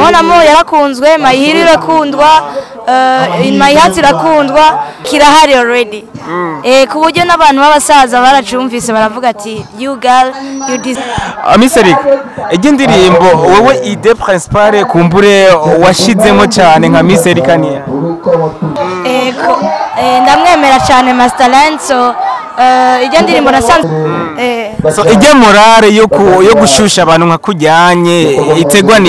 Monamo yarakunzwe, Mayihiri irakundwa, Mayihati irakundwa, kirahari already. Ku buryo n'abantu b'abasaza baracumvise baravuga ati you girl you deserve. Amiserik indirimbo wowe ide principale kumbure washizemo cyane nka Miserikania. Ndamwemera cyane Masterland, so ijya ndirimbo nasanze so ijya morale yo gushusha abantu nka kujyanye itegwa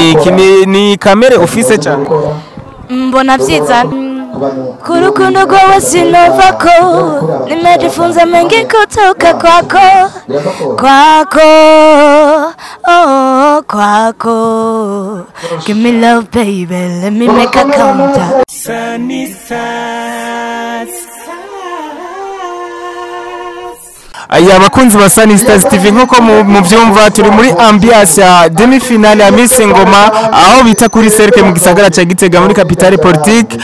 ni kamere ufise cyane. Mbona vyiza kurukundo rwawe sinovako, nimejifunza mengi kutoka kwako kwako. Give me love baby, let me make a counter. Aya bakunzi ba Sanistars TV nk'uko mu byumva turi muri ambiance ya demi finale ya Miss Ngoma aho bita kuri Cercle mu gisagara cya Gitega muri capitale politique.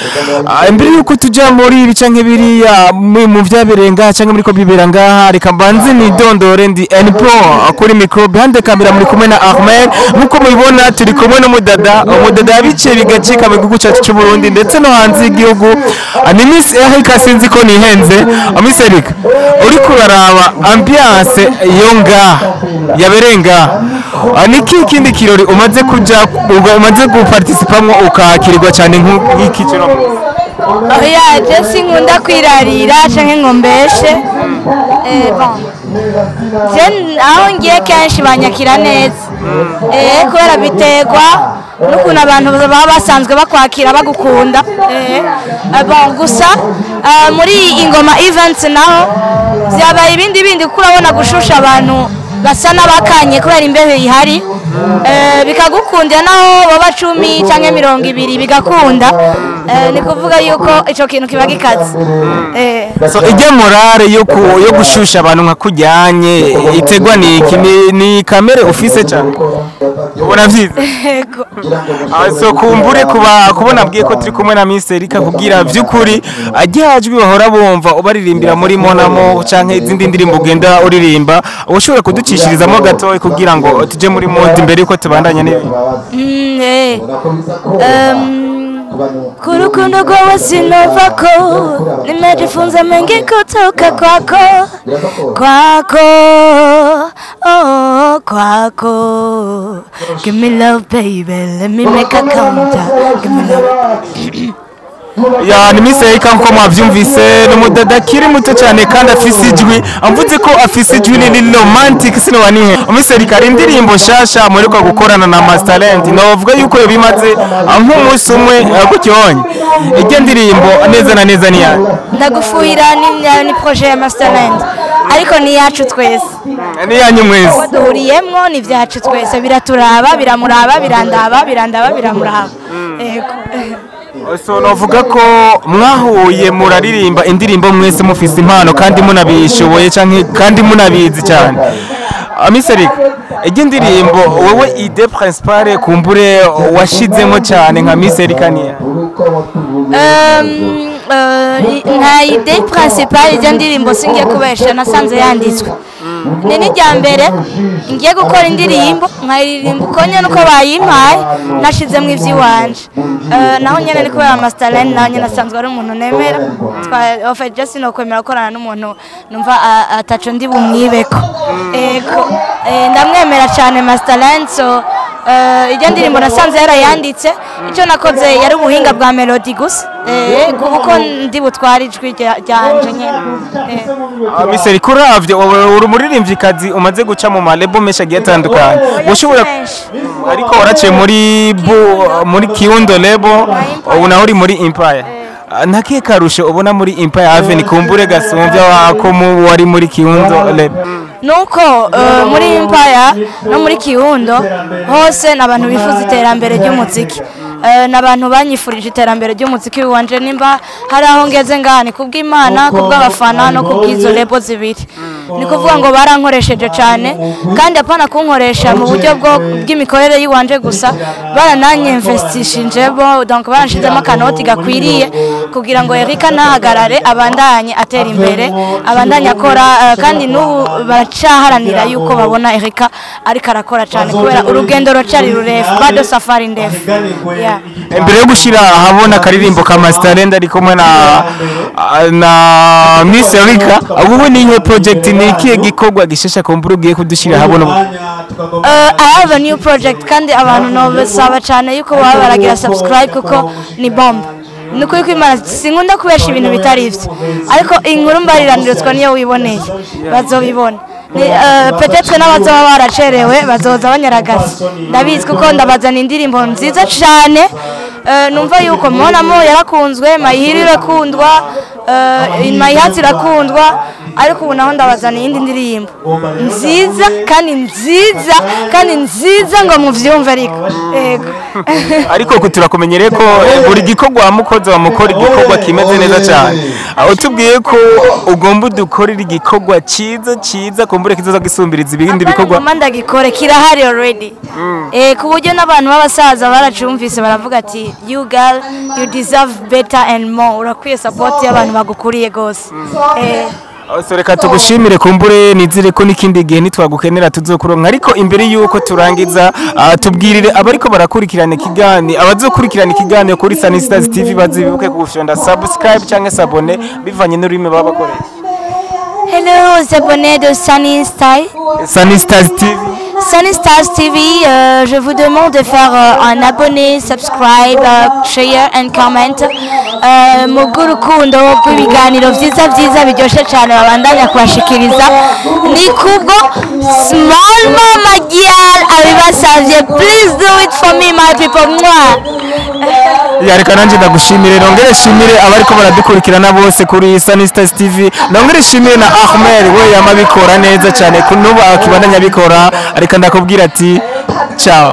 Imbere yuko tujya muri ibice nk'ibiriya mu byaberenga cyangwa muri ko bibera ngaha reka mbanze ni dondore ndi NPO kuri micro behind camera muri kumwe na Ahmed. Nk'uko mubibona turi kumwe n'umudada yabice bigacika mu gihugu cyacu cy'u Burundi ndetse no hanze y'igihugu. Ni Miss Erika sinzi ko nihenze. Miss Erika uri kuraraba ambiance yonga yaberenga niki kindi kirori umaze kuja umaze guparticipamwo ukakirirwa cyane nk'iki cyo oya je sinkunda kwirarira canke ngombeshe bon je aho ngiye kenshi banyakira neza kubera bitegwa n'ukuntu abantu baba basanzwe bakwakira bagukunda bon gusa muri ingoma events naho byabaye ibindi kurabona gushusha abantu basa n'abakanye kubera imbeho ihari bikagukundira naho baba 10 canke 20 bigakunda ni kuvuga yuko ico kintu kiba gikaze so ijya morale yo gushusha abantu nka kujyanye itegwa ni kamere ufise cyane ubona vyiza so kumbure kubona bwiye ko turi kumwe na Miss Erika kugira vyukuri ajyajwe bahora bumva ubaririmbira muri Monamo canke izindi ndirimbo ugenda uririmba ushobora kuducishirizamo gato kugira ngo tuje muri mode imbere yuko tubandanya n'ibi kurukundo rwawe sinovako, nimejifunza mengi kutoka kwako give me love baby, let me make a counter. Give me love. Ya ni Miss Erika nko mwavyumvise n'umudada kiri muto cyane kandi afise ijwi amvuze ko afise ijwi ni romantic sino wanihe. Miss Erika indirimbo shasha muri ko gukorana na Masterland navuga yuko yo bimaze nk'umunsi umwe gucyonye ijye ndirimbo neza na neza ni yawe Ndagupfuhira ni projet ya Masterland ariko ni yacu twese ni yanyu mwese duhuriyemwo ni vyacu twese biraturaba biramuraba birandaba biramuraba so novuga ko mwahuye muraririmba indirimbo mwese mufise impano kandi munabishoboye canke kandi munabizi cyane. Miss Erika ijye ndirimbo wowe ide principale kumbure washizemo cyane nka Miss Erikania. Nta ide principale ijya ndirimbo singiye kubesha nasanze yanditswe ni n'ijya mbere ngiye gukora indirimbo nkaririmba uko nyene uko bayimpaye nashizemo ivy'iwanje naho nyene ni kubera Masterland naho nyene asanzwe ari umuntu nemera of just no kwemera gukorana n'umuntu numva ataco ndi bumwibeko ndamwemera cyane Masterland, so ijya ndirimbo nasanze yarayanditse icyo nakoze yari ubuhinga bwa melody gusa kuko ndi butwara ijwi ryanje nyene. Miss Erika uravye uri umuririmvyikazi umaze guca mu malebo menshi agiye atandukanye ushobora ariko waraciye muri Kihundo lebo ubu naho uri muri Empire ntakiye karusho ubona muri Empire Avenue kumbure gasumvya wako wari muri Kihundo lebo nuko muri Empire no muri Kihundo hose nabantu bifuza iterambere ry'umuziki nabantu banyifurije iterambere ry'umuziki wanje nimba hari aho ngeze ngane kubw'Imana kubw'abafana no kubw'izo lebo zibiri ni kuvuga ngo barankoresheje cyane kandi apana kunkoresha mu buryo bw'imikorere y'iwanje gusa barananyinvestishije bo donc baranshizemo akanoti gakwiriye kugira ngo Erika nahagarare abandanye atera imbere abandanye akora kandi n'ubu baracaharanira yuko babona Erika ariko arakora cyane kubera urugendo rocari rurefu bado safari ndefu mbere yo gushira ahabona akaririmbo ka Masterland ari kumwe na Miss Erika ubu ni iyo project ni ikihe gikorwa gishesha kumbura ugiye kudushira ahabona I have a new project kandi abantu no basaba cyane yuko baba baragira subscribe kuko ni bomb nukuri kwimana sinkunda kubesha ibintu bitari ivyo ariko inkuru mbariraniritswa niyo wiboneye bazobibona peut-être n'abazoba baracerewe bazoza banyaragasa ndabizi kuko ndabazana indirimbo nziza cyane numva yuko monamo yarakunzwe mayihiri irakundwa mayihatsi irakundwa ariko ubu naho ndabazana iyindi ndirimbo nziza kandi nziza ngo muvyumve ariko turakumenyereye ko buri gikorwa wamukoze wamukora igikorwa kimeze neza cyane aho tubwiye ko ugomba udukorera igikorwa cyiza kumbure kizoza gisumbiriza ibindi bikorwa ndagikore kirahari already ku buryo n'abantu b'abasaza baracumvise baravuga ati you girl you deserve better and more urakwiye support y'abantu bagukuriye gose reka tugushimire kumbure nizire ko n'ikindi gihe nitwagukenera tuzokuronka ariko imbere yuko turangiza tubwirire abariko barakurikirana ikiganiro abazokurikirana ikiganiro kuri Sanistars TV bazibuke gufyonda subscribe cyangwa s'abonner bivanye n'ururimi baba bakoresha. Hello aux abonnés de Sanistars TV. Sanistars TV, je vous demande de faire un abonné, subscribe, share and comment. Muguru kundo kubiganiro vyiza biryoshe cyane babandanya kubashikiriza ni kubwo small mama girl abibasavye, please do it for me my people yareka nanje ndagushimire nongere shimire abariko baradukurikirana bose kuri Sanistars TV nongere shimire na Ahmed we yamabikora neza cyane kunuba akibandanya bikora ariko ndakubwira ati ciao.